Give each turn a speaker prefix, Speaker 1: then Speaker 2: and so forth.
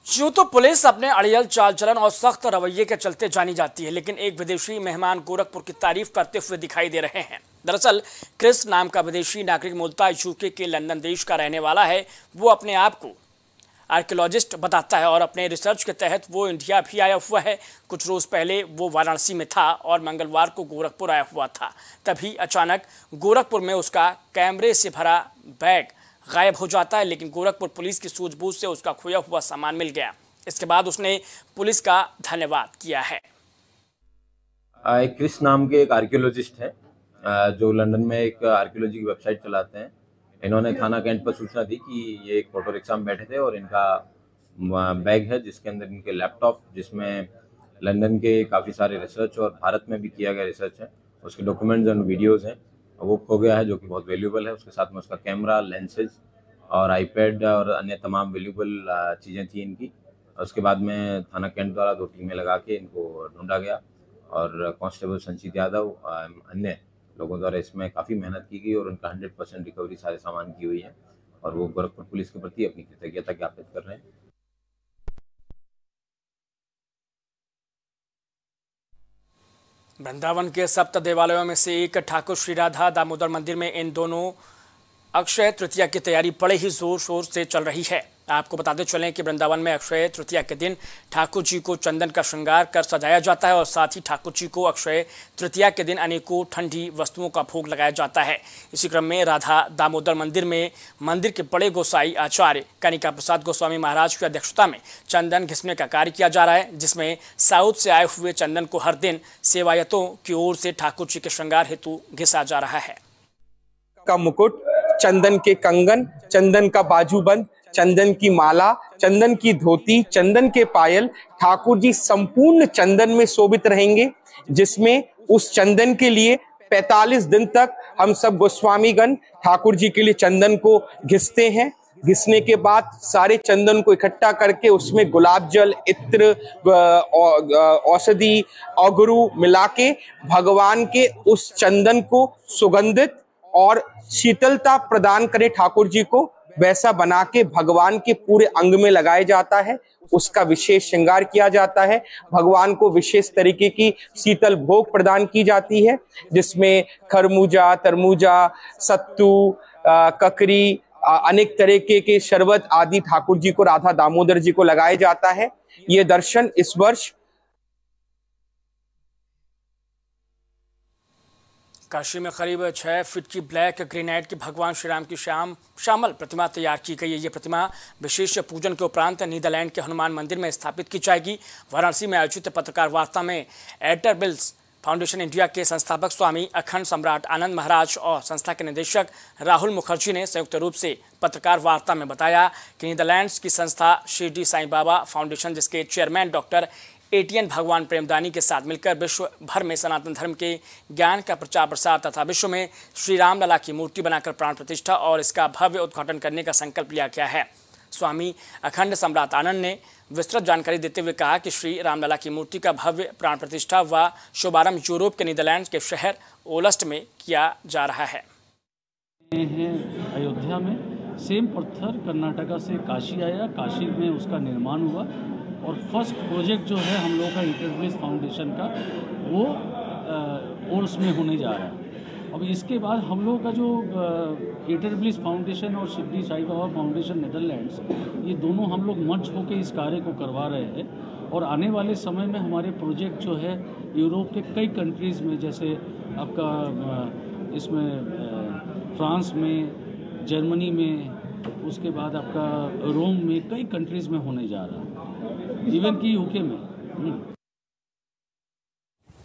Speaker 1: यूं तो पुलिस अपने अड़ियल चाल चलन और सख्त रवैये के चलते जानी जाती है, लेकिन एक विदेशी मेहमान गोरखपुर की तारीफ करते हुए दिखाई दे रहे हैं। दरअसल क्रिस नाम का विदेशी नागरिक मूलतः यूके के लंदन देश का रहने वाला है। वो अपने आप को आर्कियोलॉजिस्ट बताता है और अपने रिसर्च के तहत वो इंडिया भी आया हुआ है। कुछ रोज पहले वो वाराणसी में था और मंगलवार को गोरखपुर आया हुआ था। तभी अचानक गोरखपुर में उसका कैमरे से भरा बैग गायब हो जाता है, लेकिन गोरखपुर पुलिस की सूझबूझ से उसका खोया हुआ सामान मिल गया। इसके बाद उसने पुलिस का धन्यवाद किया है।
Speaker 2: क्रिस नाम के एक आर्कियोलॉजिस्ट हैं जो लंदन में एक आर्कियोलॉजी की वेबसाइट चलाते हैं। इन्होंने थाना कैंट पर सूचना दी कि ये एक ऑटो रिक्शा में बैठे थे और इनका बैग है जिसके अंदर इनके लैपटॉप, जिसमें लंदन के काफ़ी सारे रिसर्च और भारत में भी किया गया रिसर्च है, उसके डॉक्यूमेंट्स और वीडियोज़ हैं, वो खो गया है, जो कि बहुत वैल्यूबल है। उसके साथ में उसका कैमरा, लेंसेज और आईपैड और अन्य तमाम वैल्यूबल चीज़ें थी इनकी। उसके बाद में थाना कैंट द्वारा 2 टीमें लगा के इनको ढूंढा गया और कांस्टेबल संचित यादव अन्य लोगों द्वारा इसमें काफ़ी मेहनत की गई और उनका 100% रिकवरी सारे सामान की हुई है और वो गोरखपुर पुलिस के प्रति अपनी कृतज्ञता ज्ञापित कर रहे हैं।
Speaker 1: वृंदावन के सप्त देवालयों में से एक ठाकुर श्री राधा दामोदर मंदिर में इन दोनों अक्षय तृतीया की तैयारी बड़े ही जोर शोर से चल रही है। आपको बताते चलें कि वृंदावन में अक्षय तृतीया के दिन ठाकुर जी को चंदन का श्रृंगार कर सजाया जाता है और साथ ही ठाकुर जी को अक्षय तृतीया के दिन अनेकों ठंडी वस्तुओं का भोग लगाया जाता है। इसी क्रम में राधा दामोदर मंदिर में मंदिर के बड़े गोसाई आचार्य कनिका प्रसाद गोस्वामी महाराज की अध्यक्षता में चंदन घिसने का कार्य किया जा रहा है, जिसमें साउथ से आए हुए चंदन को हर दिन सेवायतों की ओर से ठाकुर जी के श्रृंगार हेतु घिसा जा रहा है।
Speaker 3: का मुकुट, चंदन के कंगन, चंदन का बाजूबंद, चंदन की माला, चंदन की धोती, चंदन के पायल, ठाकुर जी संपूर्ण चंदन में शोभित रहेंगे, जिसमें उस चंदन के लिए 45 दिन तक हम सब गोस्वामीगण ठाकुर जी के लिए चंदन को घिसते हैं। घिसने के बाद सारे चंदन को इकट्ठा करके उसमें गुलाब जल, इत्र, औषधि, अगरू मिला के भगवान के उस चंदन को सुगंधित और शीतलता प्रदान करे ठाकुर जी को, वैसा बना के भगवान के पूरे अंग में लगाया जाता है। उसका विशेष श्रृंगार किया जाता है। भगवान को विशेष तरीके की शीतल भोग प्रदान की जाती है, जिसमें खरबूजा, तरबूजा, सत्तू, ककरी, अनेक तरीके के शरबत आदि ठाकुर जी को, राधा दामोदर जी को लगाया जाता है। ये दर्शन इस वर्ष
Speaker 1: काशी में करीब 6 फीट की ब्लैक ग्रेनाइट की भगवान श्री राम की श्यामल प्रतिमा तैयार की गई है। ये प्रतिमा विशेष पूजन के उपरांत नीदरलैंड के हनुमान मंदिर में स्थापित की जाएगी। वाराणसी में आयोजित पत्रकार वार्ता में एटरबिल्स फाउंडेशन इंडिया के संस्थापक स्वामी अखंड सम्राट आनंद महाराज और संस्था के निदेशक राहुल मुखर्जी ने संयुक्त रूप से पत्रकार वार्ता में बताया कि नीदरलैंड्स की संस्था शिरडी साईं बाबा फाउंडेशन, जिसके चेयरमैन डॉक्टर एटीएन भगवान प्रेमदानी के साथ मिलकर विश्व भर में सनातन धर्म के ज्ञान का प्रचार प्रसार तथा विश्व में श्री राम लला की मूर्ति बनाकर प्राण प्रतिष्ठा और इसका भव्य उद्घाटन करने का संकल्प लिया गया है। स्वामी अखंड सम्राट आनंद ने विस्तृत जानकारी देते हुए कहा कि श्री रामलला की मूर्ति का भव्य प्राण प्रतिष्ठा व शुभारंभ यूरोप के नीदरलैंड के शहर ओलस्ट में किया जा रहा है।
Speaker 4: अयोध्या में सेम पत्थर कर्नाटका से काशी आया, काशी में उसका निर्माण हुआ और फर्स्ट प्रोजेक्ट जो है हम लोगों का एटरबिल्स फाउंडेशन का, वो ओर्स में होने जा रहा है। अब इसके बाद हम लोगों का जो एटरबिल्स फाउंडेशन और शिरडी साईं बाबा फाउंडेशन नीदरलैंड्स, ये दोनों हम लोग मर्ज होकर इस कार्य को करवा रहे हैं और आने वाले समय में हमारे प्रोजेक्ट जो है यूरोप के कई कंट्रीज़ में, जैसे आपका इसमें फ्रांस में, जर्मनी में, उसके बाद आपका रोम में, कई कंट्रीज़ में होने जा रहा है, इवन कि यूके में।